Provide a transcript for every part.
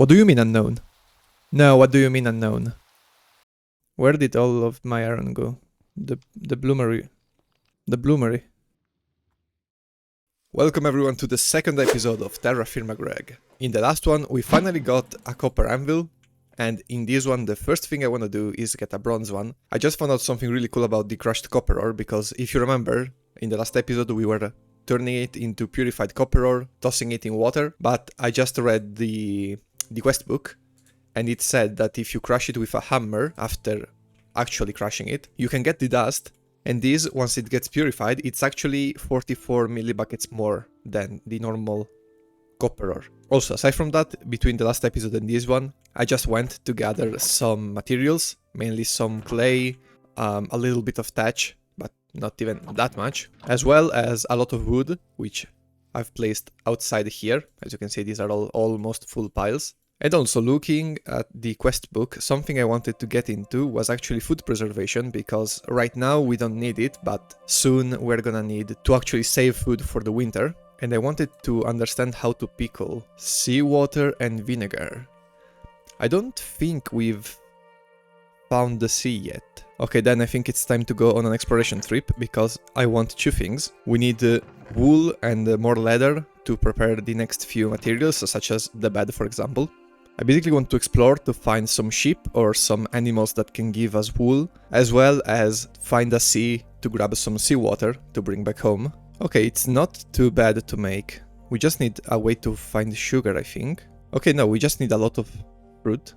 What do you mean unknown? No, what do you mean unknown? Where did all of my iron go? The bloomery. The bloomery. Welcome everyone to the second episode of TerraFirmaGreg. In the last one, we finally got a copper anvil, and in this one, the first thing I want to do is get a bronze one. I just found out something really cool about the crushed copper ore, because if you remember, in the last episode we were turning it into purified copper ore, tossing it in water, but I just read the quest book, and it said that if you crush it with a hammer after actually crushing it, you can get the dust, and this, once it gets purified, it's actually 44 millibuckets more than the normal copper ore. Also, aside from that, between the last episode and this one, I just went to gather some materials, mainly some clay, a little bit of thatch, but not even that much, as well as a lot of wood, which I've placed outside here. As you can see, these are all almost full piles. And also, looking at the quest book, something I wanted to get into was actually food preservation, because right now we don't need it, but soon we're gonna need to actually save food for the winter. And I wanted to understand how to pickle seawater and vinegar. I don't think we've found the sea yet. Okay, then I think it's time to go on an exploration trip, because I want two things. We need wool and more leather to prepare the next few materials, such as the bed, for example. I basically want to explore to find some sheep or some animals that can give us wool, as well as find a sea to grab some seawater to bring back home. Okay, it's not too bad to make. We just need a way to find sugar, I think. Okay, no, we just need a lot of fruit.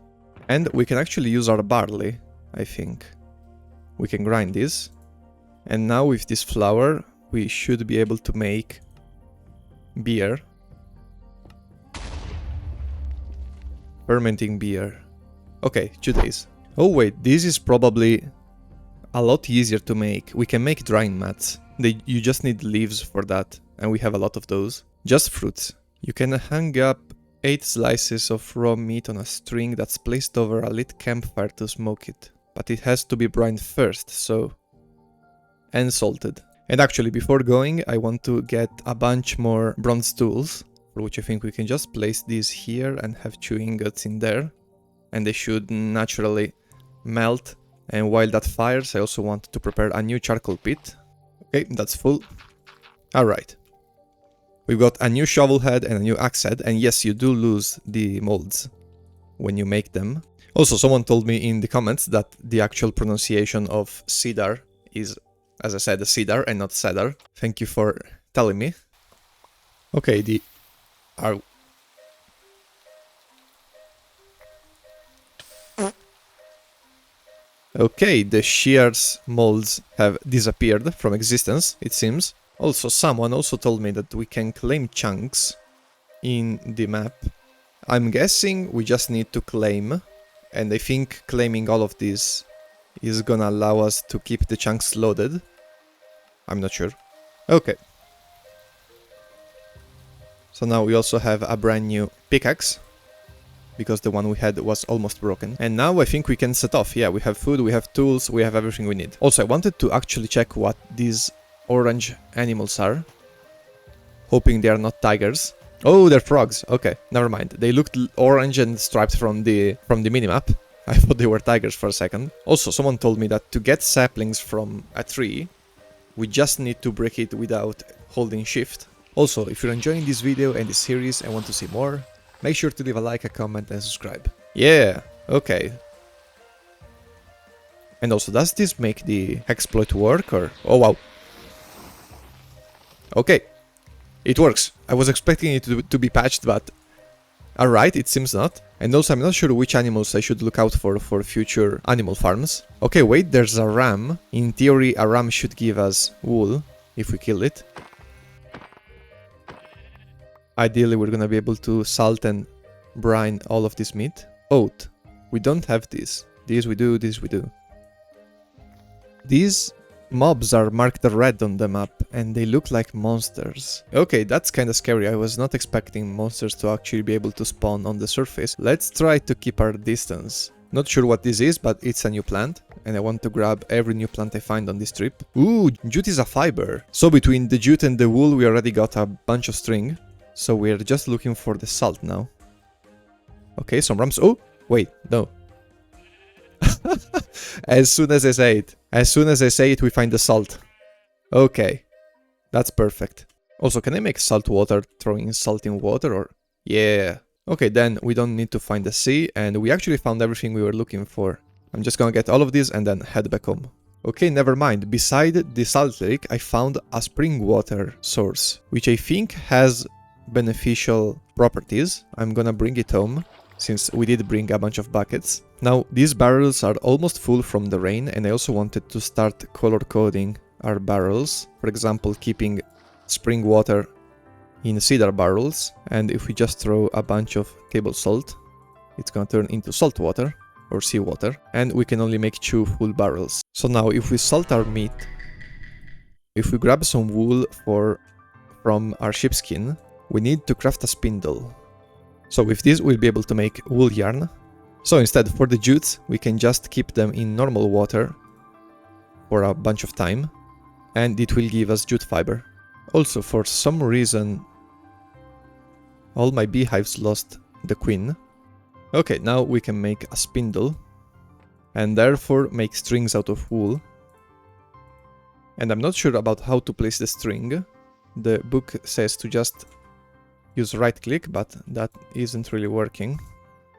And we can actually use our barley, I think. We can grind this. And now with this flour, we should be able to make beer. Fermenting beer. Okay, 2 days. Oh wait, this is probably a lot easier to make. We can make drying mats. You just need leaves for that, and we have a lot of those. Just fruits. You can hang up 8 slices of raw meat on a string that's placed over a lit campfire to smoke it. But it has to be brined first, so... and salted. And actually, before going, I want to get a bunch more bronze tools, for which I think we can just place these here and have 2 ingots in there. And they should naturally melt. And while that fires, I also want to prepare a new charcoal pit. Okay, that's full. Alright. We've got a new shovel head and a new axe head, and yes, you do lose the molds when you make them. Also, someone told me in the comments that the actual pronunciation of cedar is, as I said, cedar and not cedar. Thank you for telling me. Okay, Okay, the shears molds have disappeared from existence, it seems. Also, someone also told me that we can claim chunks in the map. I'm guessing we just need to claim, and I think claiming all of this is gonna allow us to keep the chunks loaded. I'm not sure. Okay. So now we also have a brand new pickaxe, because the one we had was almost broken. And now I think we can set off. Yeah, we have food, we have tools, we have everything we need. Also, I wanted to actually check what these orange animals are. Hoping they are not tigers. Oh, they're frogs. Okay, never mind. They looked orange and striped from the minimap. I thought they were tigers for a second. Also, someone told me that to get saplings from a tree, we just need to break it without holding shift. Also, if you're enjoying this video and this series and want to see more, make sure to leave a like, a comment and subscribe. Yeah, okay. And also, does this make the exploit work or... oh wow. Okay, it works. I was expecting it to be patched, but... alright, it seems not. And also, I'm not sure which animals I should look out for future animal farms. Okay, wait, there's a ram. In theory, a ram should give us wool if we kill it. Ideally, we're gonna be able to salt and brine all of this meat. Oat. We don't have this. This we do, this we do. These mobs are marked red on the map, and they look like monsters. Okay, that's kinda scary. I was not expecting monsters to actually be able to spawn on the surface. Let's try to keep our distance. Not sure what this is, but it's a new plant, and I want to grab every new plant I find on this trip. Ooh, jute is a fiber. So between the jute and the wool, we already got a bunch of string. So we're just looking for the salt now. Okay, some ramps. Oh, wait, no. As soon as I say it, we find the salt. Okay, that's perfect. Also, can I make salt water throwing salt in water or... Yeah. Okay, then we don't need to find the sea, and we actually found everything we were looking for. I'm just gonna get all of this and then head back home. Okay, never mind. Beside the salt lake, I found a spring water source, which I think has beneficial properties. I'm gonna bring it home, since we did bring a bunch of buckets. Now, these barrels are almost full from the rain, and I also wanted to start color coding our barrels. For example, keeping spring water in cedar barrels, and if we just throw a bunch of table salt, it's gonna turn into salt water or seawater, and we can only make 2 full barrels. So now if we salt our meat, if we grab some wool from our sheepskin, we need to craft a spindle. So with this we'll be able to make wool yarn. So instead, for the jutes, we can just keep them in normal water for a bunch of time, and it will give us jute fiber. Also, for some reason, all my beehives lost the queen. Okay, now we can make a spindle, and therefore make strings out of wool. And I'm not sure about how to place the string. The book says to just use right click, but that isn't really working.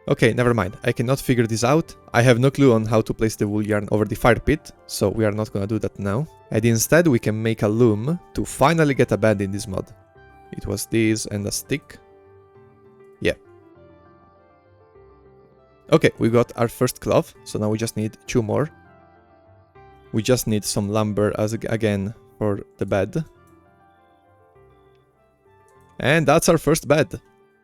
Okay, never mind, I cannot figure this out. I have no clue on how to place the wool yarn over the fire pit, so we are not gonna do that now. And instead we can make a loom to finally get a bed in this mod. It was this and a stick. Yeah. Okay, we got our first cloth, so now we just need 2 more. We just need some lumber again for the bed. And that's our first bed.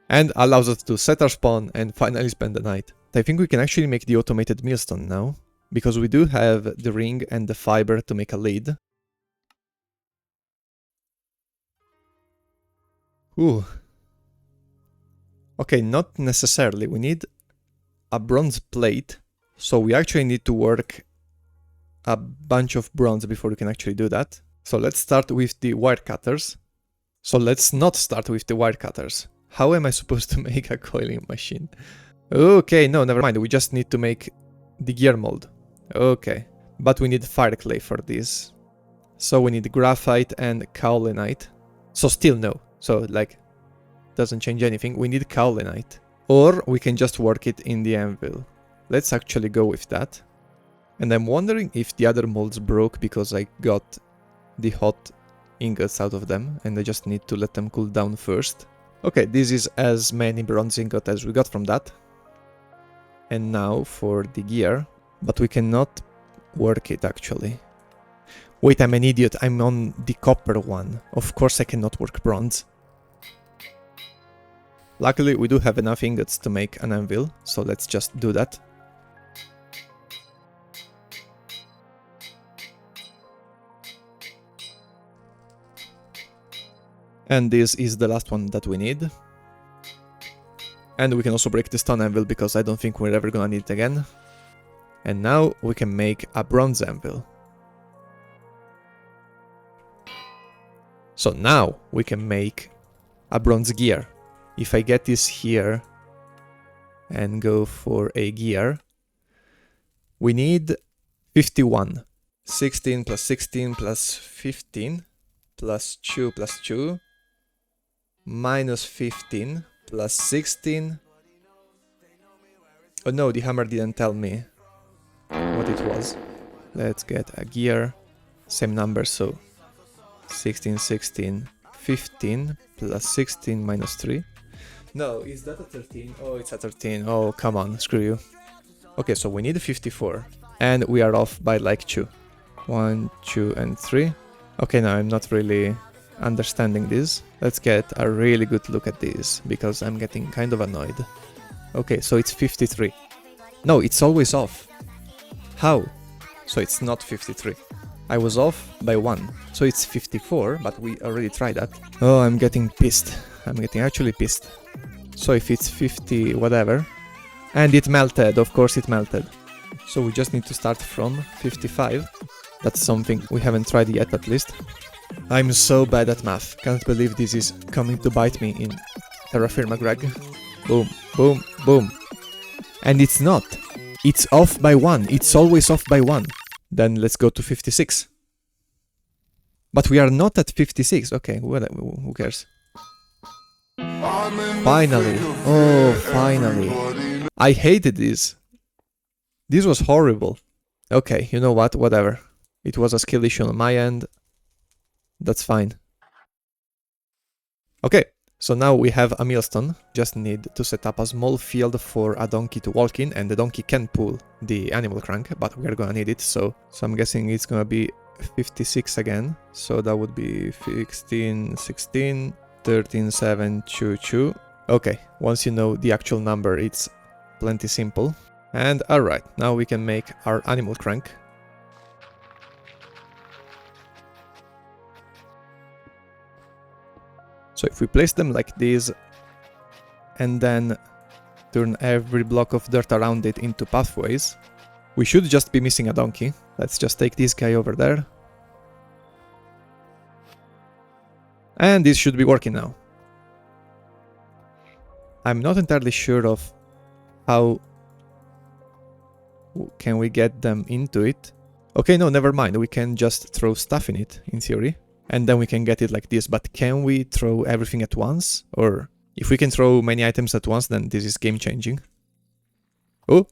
And allows us to set our spawn and finally spend the night. I think we can actually make the automated millstone now, because we do have the ring and the fiber to make a lead. Ooh. Okay, not necessarily. We need a bronze plate, so we actually need to work a bunch of bronze before we can actually do that. So let's start with the wire cutters. So let's not start with the wire cutters. How am I supposed to make a coiling machine? Okay, no, never mind. We just need to make the gear mold. Okay, but we need fire clay for this. So we need graphite and kaolinite. So still no. So like, doesn't change anything. We need kaolinite. Or we can just work it in the anvil. Let's actually go with that. And I'm wondering if the other molds broke because I got the hot ingots out of them and I just need to let them cool down first. Okay, this is as many bronze ingots as we got from that. And now for the gear, but we cannot work it actually. Wait, I'm an idiot, I'm on the copper one. Of course I cannot work bronze. Luckily we do have enough ingots to make an anvil, so let's just do that. And this is the last one that we need. And we can also break the stone anvil because I don't think we're ever gonna need it again. And now we can make a bronze anvil. So now we can make a bronze gear. If I get this here and go for a gear, we need 51. 16 plus 16 plus 15 plus 2 plus 2 minus 15 plus 16. Oh no, the hammer didn't tell me what it was. Let's get a gear. Same number, so 16, 16, 15 plus 16 minus 3. No, is that a 13? Oh, it's a 13. Oh, come on, screw you. Okay, so we need 54. And we are off by like 2. 1, 2, and 3. Okay, now I'm not really understanding this. Let's get a really good look at this, because I'm getting kind of annoyed. Okay, so it's 53. No, it's always off. How? So it's not 53. I was off by 1. So it's 54, but we already tried that. Oh, I'm getting pissed. I'm getting actually pissed. So if it's 50 whatever... And it melted, of course it melted. So we just need to start from 55. That's something we haven't tried yet, at least. I'm so bad at math. Can't believe this is coming to bite me in TerraFirmaGreg. Boom, boom, boom. And it's not. It's off by 1. It's always off by 1. Then let's go to 56. But we are not at 56. Okay, who cares? Finally. Oh, finally. I hated this. This was horrible. Okay, you know what? Whatever. It was a skill issue on my end. That's fine. Okay, so now we have a millstone. Just need to set up a small field for a donkey to walk in, and the donkey can pull the animal crank, but we are gonna need it, so I'm guessing it's gonna be 56 again. So that would be 16, 16, 13, 7, 2, 2. Okay, once you know the actual number, it's plenty simple. And alright, now we can make our animal crank. So if we place them like this, and then turn every block of dirt around it into pathways, we should just be missing a donkey. Let's just take this guy over there. And this should be working now. I'm not entirely sure of how can we get them into it. Okay, no, never mind. We can just throw stuff in it, in theory. And then we can get it like this. But can we throw everything at once? Or if we can throw many items at once, then this is game-changing. Oh!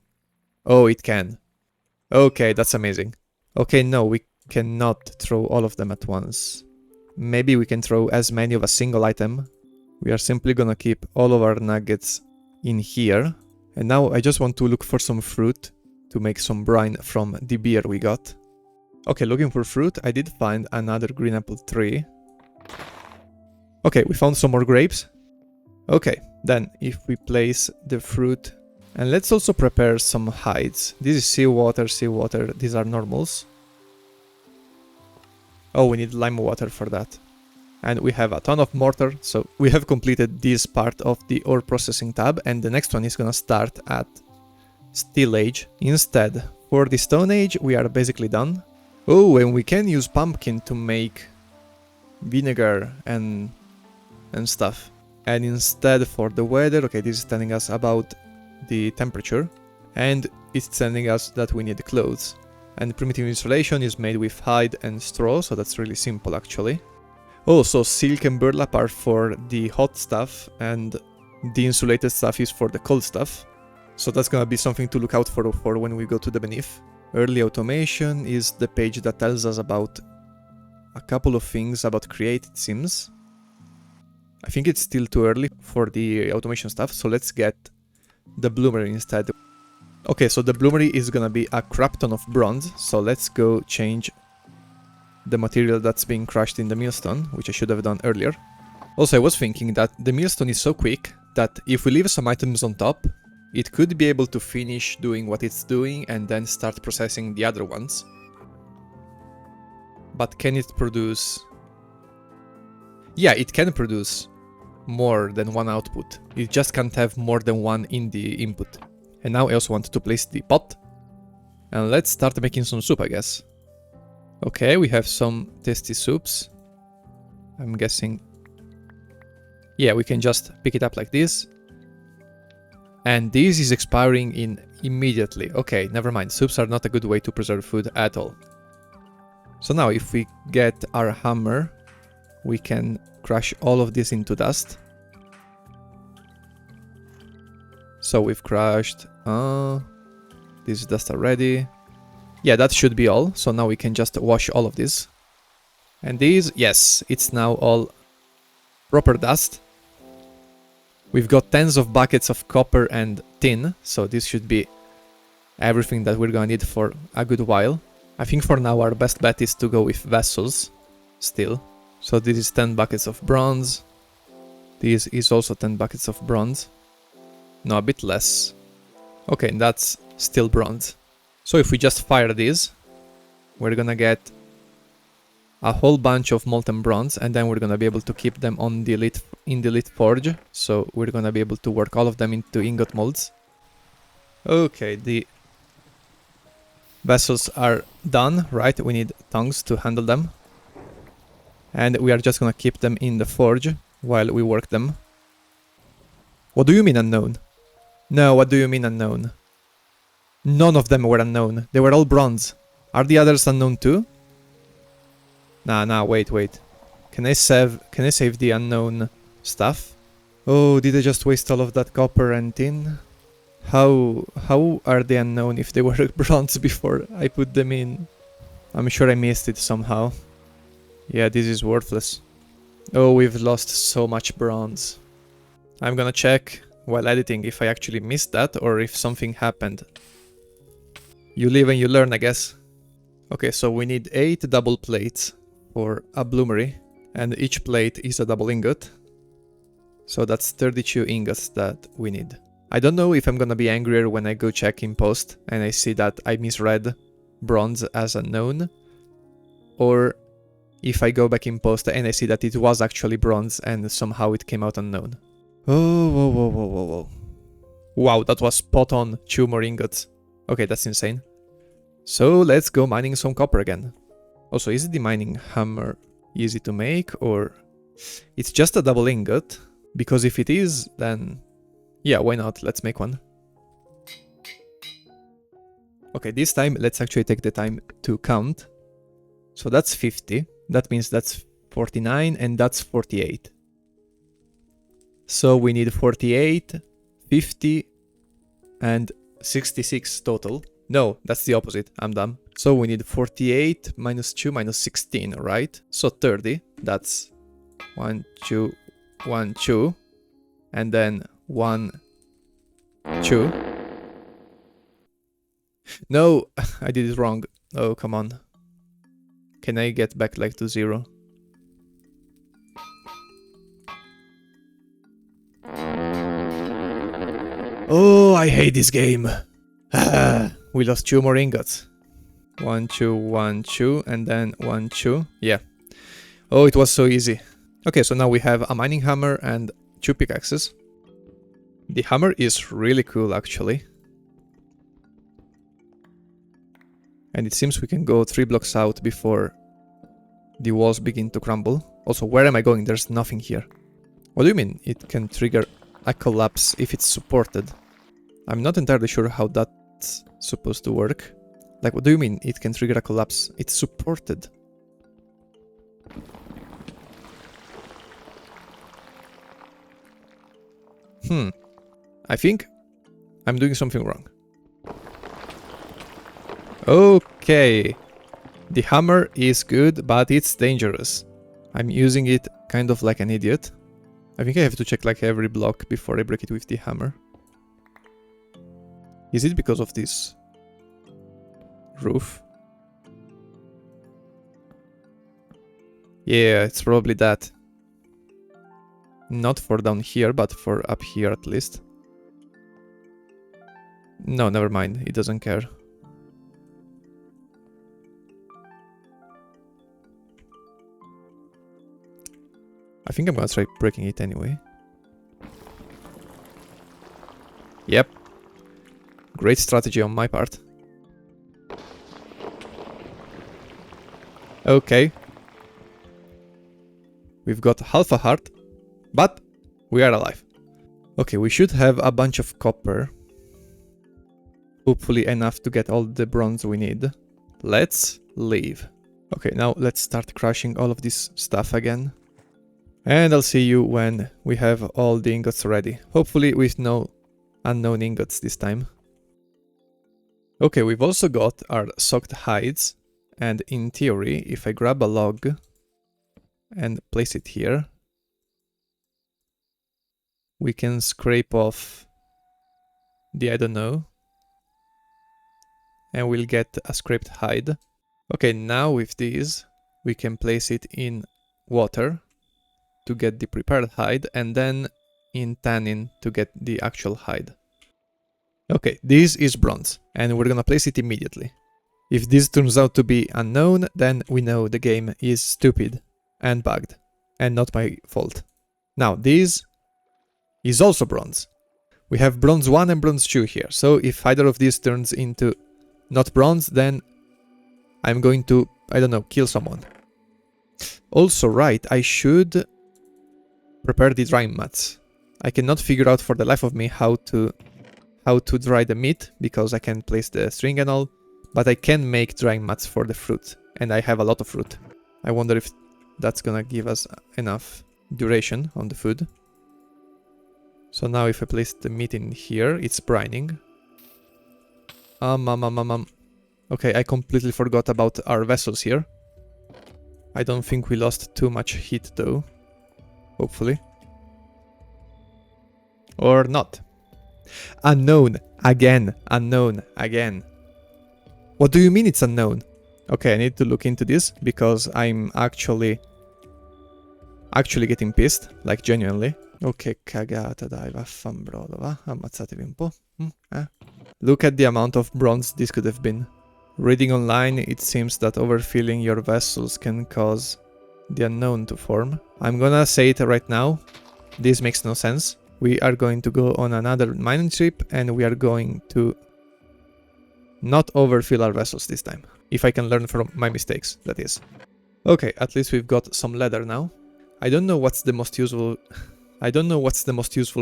Oh, it can. Okay, that's amazing. Okay, no, we cannot throw all of them at once. Maybe we can throw as many of a single item. We are simply gonna keep all of our nuggets in here. And now I just want to look for some fruit to make some brine from the beer we got. Okay, looking for fruit, I did find another green apple tree. Okay, we found some more grapes. Okay, then if we place the fruit... And let's also prepare some hides. This is seawater, these are normals. Oh, we need lime water for that. And we have a ton of mortar, so we have completed this part of the ore processing tab, and the next one is gonna start at Steel Age. Instead, for the Stone Age, we are basically done. Oh, and we can use pumpkin to make vinegar and stuff. And instead for the weather, okay, this is telling us about the temperature, and it's telling us that we need clothes. And primitive insulation is made with hide and straw, so that's really simple actually. Oh, so silk and burlap are for the hot stuff, and the insulated stuff is for the cold stuff. So that's gonna be something to look out for when we go to the beneath. Early automation is the page that tells us about a couple of things about create, it seems. I think it's still too early for the automation stuff, so let's get the bloomery instead. Okay, so the bloomery is gonna be a crap ton of bronze, so let's go change the material that's being crushed in the millstone, which I should have done earlier. Also, I was thinking that the millstone is so quick that if we leave some items on top, it could be able to finish doing what it's doing and then start processing the other ones. But can it produce... Yeah, it can produce more than one output. It just can't have more than one in the input. And now I also want to place the pot. And let's start making some soup, I guess. Okay, we have some tasty soups. I'm guessing... Yeah, we can just pick it up like this. And this is expiring in immediately. Okay, never mind. Soups are not a good way to preserve food at all. So now if we get our hammer, we can crush all of this into dust. So we've crushed... this is dust already. Yeah, that should be all. So now we can just wash all of this. And these, yes, it's now all proper dust. We've got tens of buckets of copper and tin, so this should be everything that we're gonna need for a good while. I think for now our best bet is to go with vessels, still. So this is 10 buckets of bronze. This is also 10 buckets of bronze. No, a bit less. Okay, that's still bronze. So if we just fire these, we're gonna get a whole bunch of molten bronze, and then we're gonna be able to keep them on the elite forge. So we're gonna be able to work all of them into ingot molds. Okay, the vessels are done, right? We need tongs to handle them. And we are just gonna keep them in the forge while we work them. What do you mean unknown? No, what do you mean unknown? None of them were unknown. They were all bronze. Are the others unknown too? Nah, wait. Can I save the unknown stuff? Oh, did I just waste all of that copper and tin? How are they unknown if they were bronze before I put them in? I'm sure I missed it somehow. Yeah, this is worthless. Oh, we've lost so much bronze. I'm gonna check while editing if I actually missed that or if something happened. You live and you learn, I guess. Okay, so we need 8 double plates for a bloomery, and each plate is a double ingot. So that's 32 ingots that we need. I don't know if I'm gonna be angrier when I go check in post and I see that I misread bronze as unknown, or if I go back in post and I see that it was actually bronze and somehow it came out unknown. Oh, whoa. Wow, that was spot on. 2 more ingots. Okay, that's insane. So let's go mining some copper again. Also, is the mining hammer easy to make, or it's just a double ingot? Because if it is, then yeah, why not? Let's make one. Okay, this time let's actually take the time to count. So that's 50. That means that's 49 and that's 48. So we need 48, 50, and 66 total. No, that's the opposite. I'm dumb. So we need 48 minus 2 minus 16, right? So 30. That's 1, 2, 1, 2. And then 1, 2. No, I did it wrong. Oh, come on. Can I get back like to 0? Oh, I hate this game. We lost 2 more ingots. 1, 2, 1, 2, and then 1, 2. Yeah. Oh, it was so easy. Okay, so now we have a mining hammer and 2 pickaxes. The hammer is really cool, actually. And it seems we can go 3 blocks out before the walls begin to crumble. Also, where am I going? There's nothing here. What do you mean it can trigger a collapse if it's supported? I'm not entirely sure how that's supposed to work. Like, what do you mean it can trigger a collapse? It's supported. I think I'm doing something wrong. Okay. The hammer is good, but it's dangerous. I'm using it kind of like an idiot. I think I have to check like every block before I break it with the hammer. Is it because of this roof? Yeah, it's probably that. Not for down here, but for up here at least. No, never mind. It doesn't care. I think I'm gonna try breaking it anyway. Yep. Great strategy on my part. Okay. We've got half a heart, but we are alive. Okay, we should have a bunch of copper. Hopefully enough to get all the bronze we need. Let's leave. Okay, now let's start crushing all of this stuff again. And I'll see you when we have all the ingots ready. Hopefully with no unknown ingots this time. Okay, we've also got our soaked hides. And in theory, if I grab a log and place it here, we can scrape off the I don't know. And we'll get a scraped hide. Okay, now with these, we can place it in water to get the prepared hide, and then in tannin to get the actual hide. Okay, this is bronze, and we're gonna place it immediately. If this turns out to be unknown, then we know the game is stupid and bugged, and not my fault. Now, this is also bronze. We have bronze 1 and bronze 2 here, so if either of these turns into not bronze, then I'm going to, I don't know, kill someone. Also, right, I should prepare the drying mats. I cannot figure out for the life of me how to how to dry the meat, because I can place the string and all, but I can make drying mats for the fruit, and I have a lot of fruit. I wonder if that's gonna give us enough duration on the food. So now if I place the meat in here, it's brining. Okay, I completely forgot about our vessels here. I don't think we lost too much heat though. Hopefully. Or not. Unknown. Again. Unknown. Again. What do you mean it's unknown? Okay, I need to look into this because I'm actually getting pissed. Like, genuinely. Ok, cagata, dai, vaffanbrodo, va? Ammazzatevi un po'. Look at the amount of bronze this could have been. Reading online, it seems that overfilling your vessels can cause the unknown to form. I'm gonna say it right now. This makes no sense. We are going to go on another mining trip and we are going to not overfill our vessels this time. If I can learn from my mistakes, that is. Okay, at least we've got some leather now. I don't know what's the most useful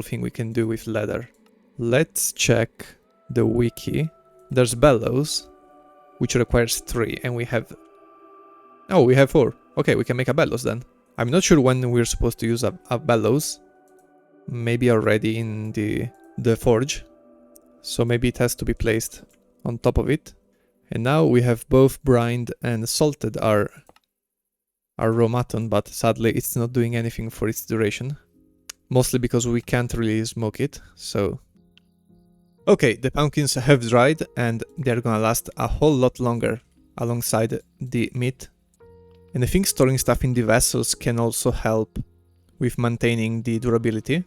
thing we can do with leather. Let's check the wiki. There's bellows, which requires 3, and we have... Oh, we have 4. Okay, we can make a bellows then. I'm not sure when we're supposed to use a bellows. Maybe already in the forge. So maybe it has to be placed on top of it. And now we have both brined and salted our raw mutton, but sadly it's not doing anything for its duration. Mostly because we can't really smoke it, so... Okay, the pumpkins have dried and they're gonna last a whole lot longer alongside the meat. And I think storing stuff in the vessels can also help with maintaining the durability.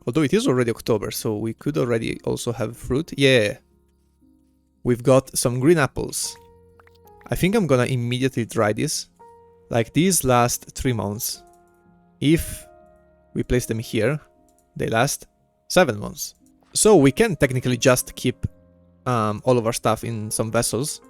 Although it is already October, so we could already also have fruit. Yeah! We've got some green apples. I think I'm gonna immediately dry this. Like, these last 3 months. If we place them here, they last 7 months. So we can technically just keep all of our stuff in some vessels.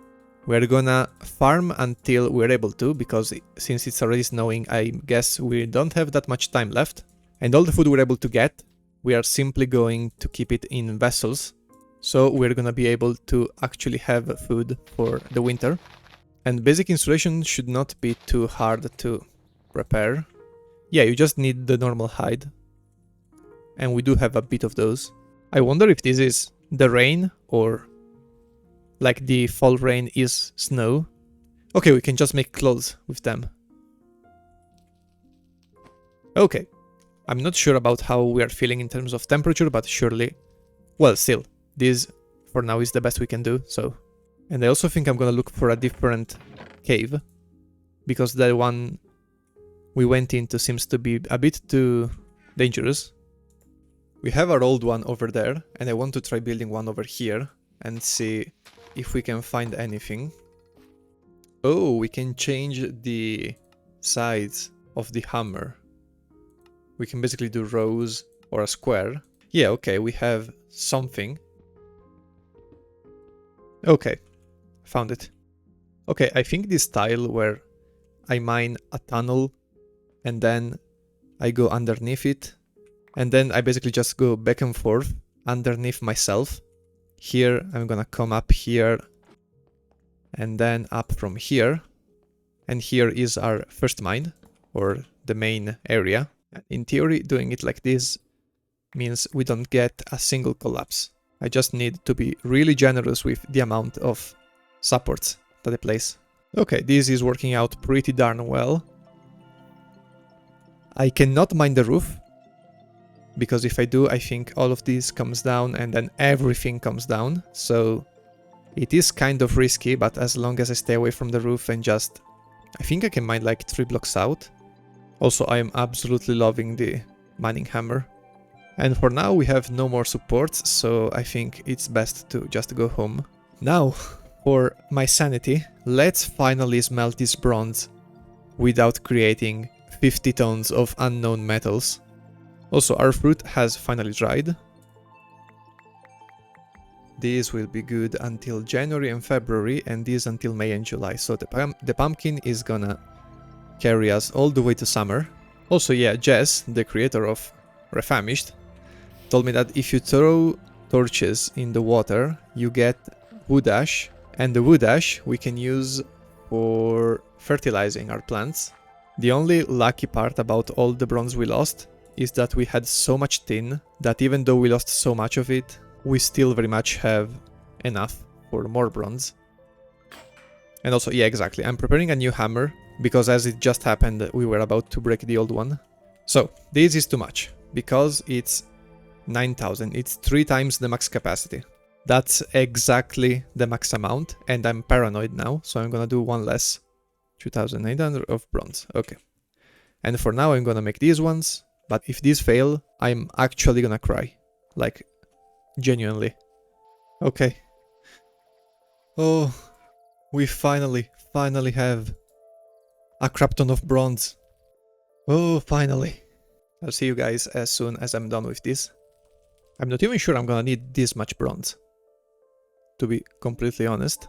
We're gonna farm until we're able to, because since it's already snowing, I guess we don't have that much time left. And all the food we're able to get, we are simply going to keep it in vessels. So we're gonna be able to actually have food for the winter. And basic insulation should not be too hard to prepare. Yeah, you just need the normal hide. And we do have a bit of those. I wonder if this is the rain or like the fall rain is snow. Okay, we can just make clothes with them. Okay. I'm not sure about how we are feeling in terms of temperature, but surely... Well, still, this for now is the best we can do, so... And I also think I'm gonna look for a different cave, because the one we went into seems to be a bit too dangerous. We have our old one over there, and I want to try building one over here and see if we can find anything. Oh, we can change the sides of the hammer. We can basically do rows or a square. Yeah, okay, we have something. Okay, found it. Okay, I think this tile where I mine a tunnel and then I go underneath it, and then I basically just go back and forth underneath myself. Here, I'm gonna come up here and then up from here. And here is our first mine, or the main area. In theory, doing it like this means we don't get a single collapse. I just need to be really generous with the amount of supports that I place. Okay, this is working out pretty darn well. I cannot mine the roof, because if I do, I think all of this comes down and then everything comes down. So it is kind of risky, but as long as I stay away from the roof and just... I think I can mine like 3 blocks out. Also, I am absolutely loving the mining hammer. And for now we have no more supports, so I think it's best to just go home. Now, for my sanity, let's finally smelt this bronze without creating 50 tons of unknown metals. Also, our fruit has finally dried. This will be good until January and February, and this until May and July. So the pumpkin is gonna carry us all the way to summer. Also, yeah, Jess, the creator of Refamished, told me that if you throw torches in the water, you get wood ash, and the wood ash we can use for fertilizing our plants. The only lucky part about all the bronze we lost is that we had so much tin that even though we lost so much of it, we still very much have enough for more bronze. And also, yeah, exactly, I'm preparing a new hammer because as it just happened, we were about to break the old one. So, this is too much because it's 9,000, it's 3 times the max capacity. That's exactly the max amount, and I'm paranoid now, so I'm gonna do one less. 2,800 of bronze, okay. And for now I'm gonna make these ones, but if these fail, I'm actually gonna cry. Like, genuinely. Okay. Oh, we finally have a crap ton of bronze. Oh, finally. I'll see you guys as soon as I'm done with this. I'm not even sure I'm gonna need this much bronze, to be completely honest.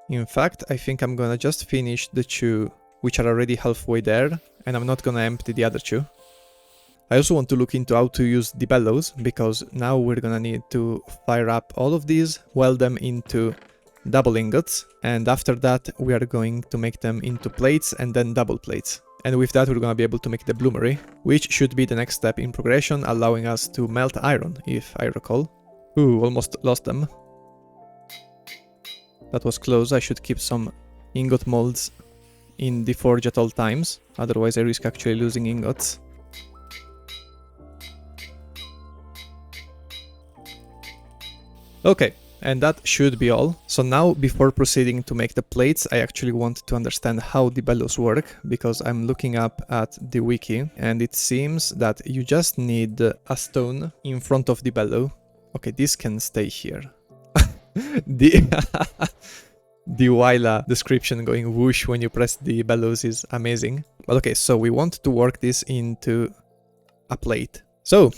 In fact, I think I'm gonna just finish the 2 which are already halfway there, and I'm not gonna empty the other 2. I also want to look into how to use the bellows, because now we're gonna need to fire up all of these, weld them into double ingots, and after that we are going to make them into plates and then double plates. And with that we're gonna be able to make the bloomery, which should be the next step in progression, allowing us to melt iron, if I recall. Ooh, almost lost them. That was close. I should keep some ingot molds in the forge at all times, otherwise I risk actually losing ingots. Okay, and that should be all. So now, before proceeding to make the plates, I actually want to understand how the bellows work, because I'm looking up at the wiki, and it seems that you just need a stone in front of the bellow. Okay, this can stay here. The Wyla description going whoosh when you press the bellows is amazing. But okay, so we want to work this into a plate. So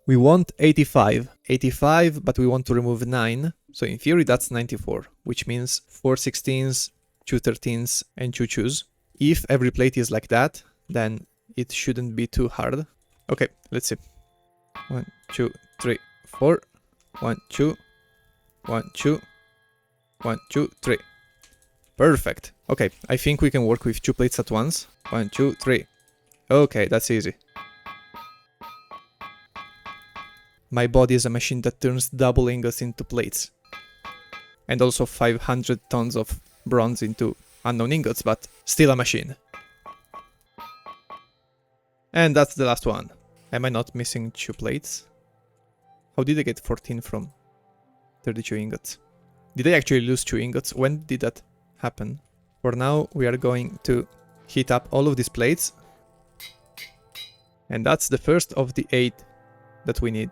we want 85, but we want to remove 9. So in theory that's 94, which means 4 16s, 2 13s, and 2 2s. If every plate is like that, then it shouldn't be too hard. Okay, let's see. 1 2 3 4. 1 2 1 2 1 2 3. Perfect. Okay, I think we can work with 2 plates at once. 1 2 3. Okay, that's easy. My body is a machine that turns double ingots into plates. And also 500 tons of bronze into unknown ingots, but still a machine. And that's the last one. Am I not missing 2 plates? How did I get 14 from 32 ingots? Did I actually lose 2 ingots? When did that happen? For now, we are going to heat up all of these plates. And that's the first of the 8 that we need.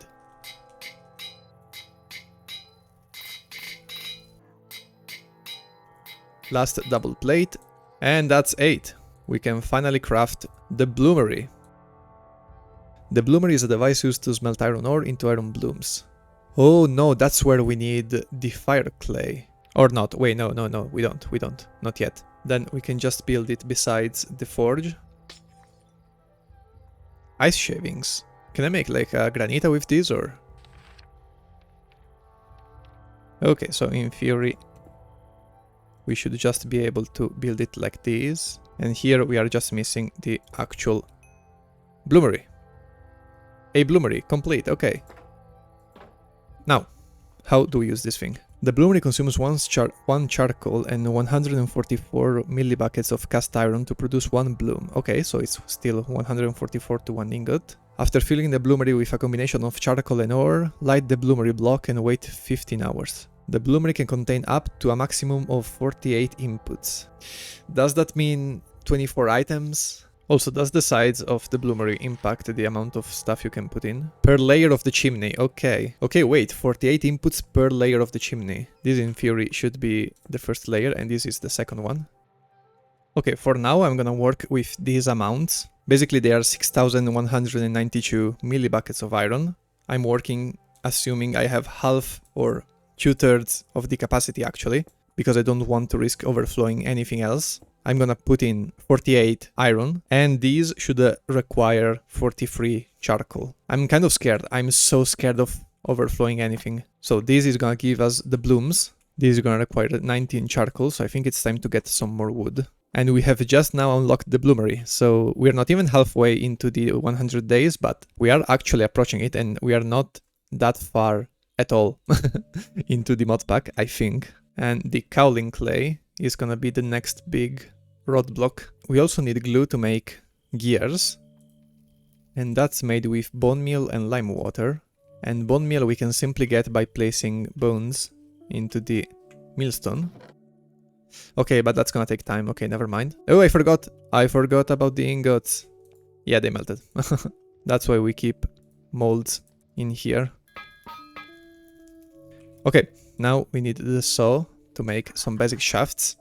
Last double plate. And that's 8. We can finally craft the bloomery. The bloomery is a device used to smelt iron ore into iron blooms. Oh no, that's where we need the fire clay. Or not, wait, no, we don't, not yet. Then we can just build it besides the forge. Ice shavings. Can I make like a granita with these or? Okay, so in theory we should just be able to build it like this. And here we are just missing the actual bloomery. A bloomery, complete, okay. Now, how do we use this thing? The bloomery consumes one charcoal and 144 millibuckets of cast iron to produce 1 bloom. Okay, so it's still 144 to 1 ingot. After filling the bloomery with a combination of charcoal and ore, light the bloomery block and wait 15 hours. The bloomery can contain up to a maximum of 48 inputs. Does that mean 24 items? Also, does the size of the bloomery impact the amount of stuff you can put in? Per layer of the chimney, okay. Okay, wait, 48 inputs per layer of the chimney. This in theory should be the first layer and this is the second one. Okay, for now I'm gonna work with these amounts. Basically they are 6,192 millibuckets of iron. I'm working assuming I have half or 2/3 of the capacity actually, because I don't want to risk overflowing anything else. I'm gonna put in 48 iron, and these should require 43 charcoal. I'm kind of scared. I'm so scared of overflowing anything. So this is gonna give us the blooms. This is gonna require 19 charcoal, so I think it's time to get some more wood. And we have just now unlocked the bloomery, so we're not even halfway into the 100 days, but we are actually approaching it, and we are not that far at all into the mod pack, I think. And the cowling clay is gonna be the next big roadblock. We also need glue to make gears, and that's made with bone meal and lime water. And bone meal we can simply get by placing bones into the millstone. Okay, but that's gonna take time. Okay, never mind. Oh, I forgot about the ingots. Yeah, they melted. That's why we keep molds in here. Okay, now we need the saw to make some basic shafts.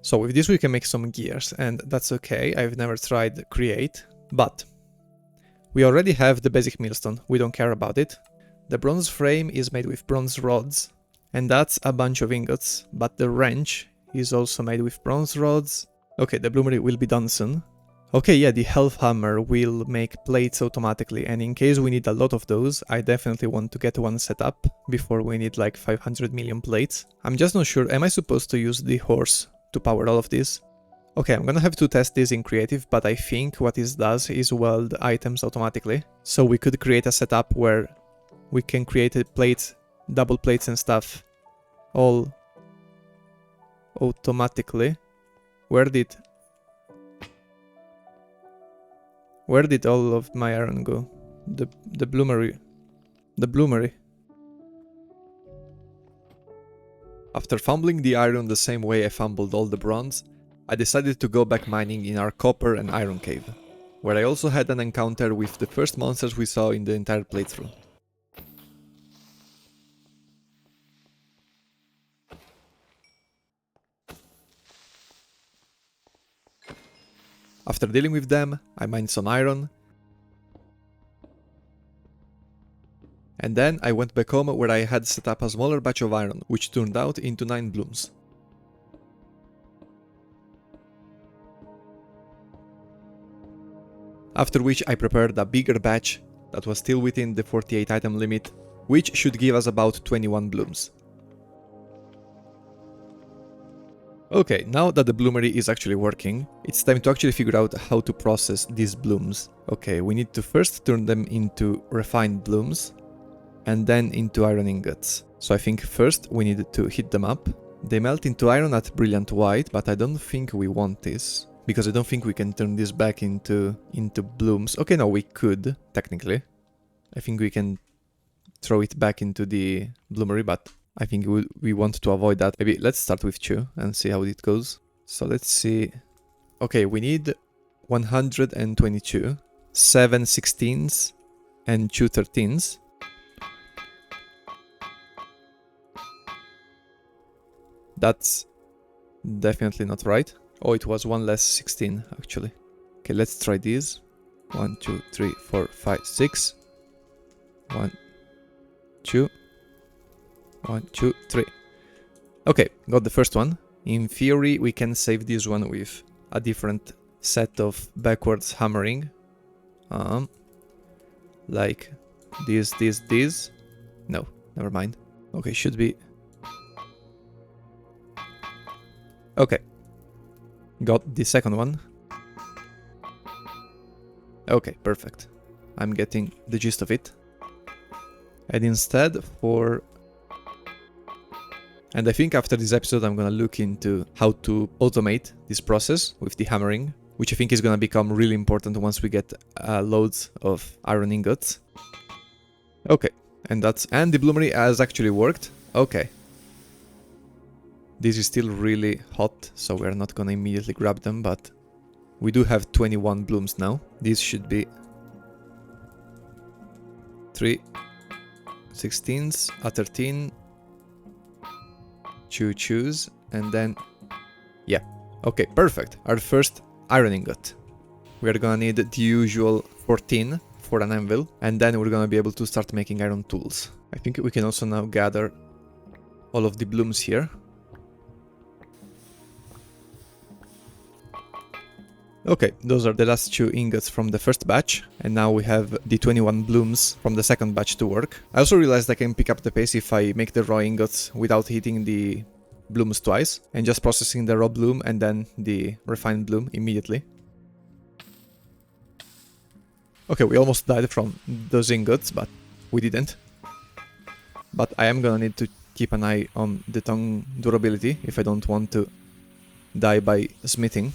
So with this we can make some gears, and that's okay. I've never tried create, but we already have the basic millstone. We don't care about it. The bronze frame is made with bronze rods, and that's a bunch of ingots, but the wrench is also made with bronze rods. Okay, the bloomery will be done soon. Okay, yeah, the health hammer will make plates automatically, and in case we need a lot of those, I definitely want to get one set up before we need like 500 million plates. I'm just not sure, am I supposed to use the horse to power all of this? Okay, I'm gonna have to test this in creative, but I think what this does is weld items automatically. So we could create a setup where we can create plates, double plates and stuff, all automatically. Where did all of my iron go? The bloomery. The bloomery. After fumbling the iron the same way I fumbled all the bronze, I decided to go back mining in our copper and iron cave, where I also had an encounter with the first monsters we saw in the entire playthrough. After dealing with them, I mined some iron, and then I went back home where I had set up a smaller batch of iron, which turned out into 9 blooms. After which I prepared a bigger batch that was still within the 48 item limit, which should give us about 21 blooms. Okay, now that the bloomery is actually working, it's time to actually figure out how to process these blooms. Okay, we need to first turn them into refined blooms, and then into iron ingots. So I think first we need to heat them up. They melt into iron at brilliant white, but I don't think we want this, because I don't think we can turn this back into blooms. Okay, no, we could, technically. I think we can throw it back into the bloomery, but I think we want to avoid that. Maybe let's start with 2 and see how it goes. So let's see. Okay, we need 122, 7 16s, and 2 13s. That's definitely not right. Oh, it was 1 less 16, actually. Okay, let's try these. 1, 2, 3, 4, 5, 6. 1, 2. 1, 2, 3. Okay, got the first one. In theory, we can save this one with a different set of backwards hammering. Like this. No, never mind. Okay, should be. Okay. Got the second one. Okay, perfect. I'm getting the gist of it. And instead for... And I think after this episode I'm gonna look into how to automate this process with the hammering, which I think is gonna become really important once we get loads of iron ingots. Okay, and the bloomery has actually worked. Okay. This is still really hot, so we're not gonna immediately grab them, but we do have 21 blooms now. This should be 3 16s, a 13, 2 choose, and then yeah. Okay, perfect. Our first iron ingot. We're gonna need the usual 14 for an anvil, and then we're gonna be able to start making iron tools. I think we can also now gather all of the blooms here. Okay, those are the last 2 ingots from the first batch, and now we have the 21 blooms from the second batch to work. I also realized I can pick up the pace if I make the raw ingots without hitting the blooms twice, and just processing the raw bloom and then the refined bloom immediately. Okay, we almost died from those ingots, but we didn't. But I am gonna need to keep an eye on the tongue durability if I don't want to die by smithing.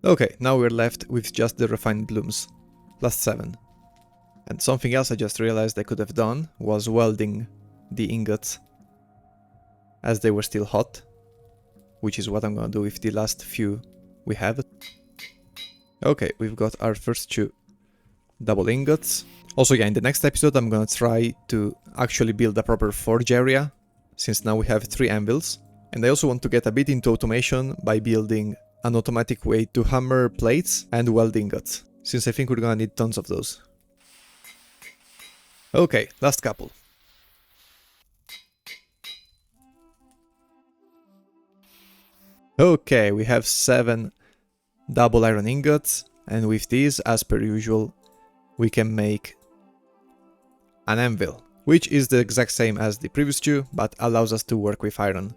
Okay, now we're left with just the refined blooms, plus 7. And something else I just realized I could have done was welding the ingots as they were still hot, which is what I'm gonna do with the last few we have. Okay, we've got our first 2 double ingots. Also, yeah, in the next episode I'm gonna try to actually build a proper forge area, since now we have 3 anvils. And I also want to get a bit into automation by building an automatic way to hammer plates and weld ingots, since I think we're gonna need tons of those. Okay, last couple. Okay, we have 7 double iron ingots, and with these, as per usual, we can make an anvil, which is the exact same as the previous 2, but allows us to work with iron.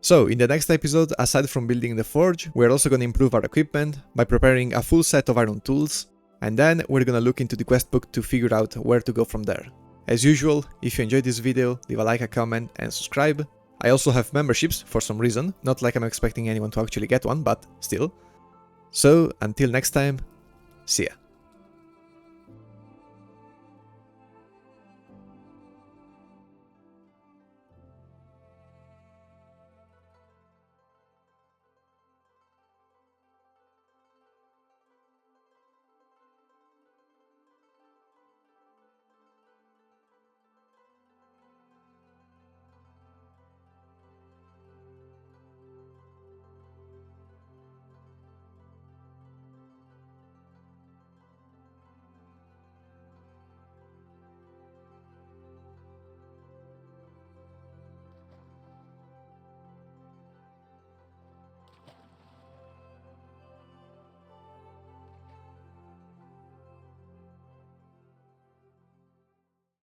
So, in the next episode, aside from building the forge, we're also going to improve our equipment by preparing a full set of iron tools, and then we're going to look into the quest book to figure out where to go from there. As usual, if you enjoyed this video, leave a like, a comment, and subscribe. I also have memberships for some reason, not like I'm expecting anyone to actually get one, but still. So, until next time, see ya.